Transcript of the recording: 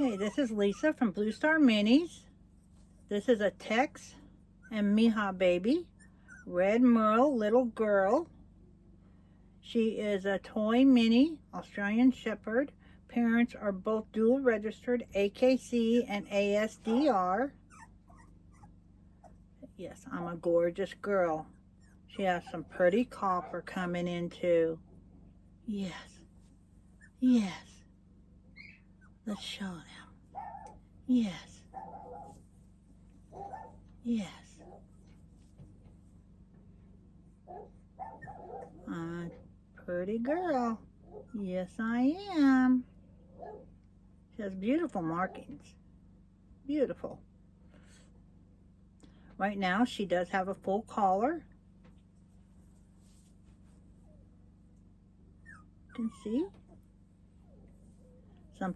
Okay, this is Lisa from Blue Star Minis. This is a Tex and Miha baby. Red Merle little girl. She is a toy mini Australian Shepherd. Parents are both dual registered AKC and ASDR. Yes, I'm a gorgeous girl. She has some pretty copper coming in too. Yes. Yes. Let's show them. Yes. Yes. Pretty girl. Yes, I am. She has beautiful markings. Beautiful. Right now, she does have a full collar. You can see.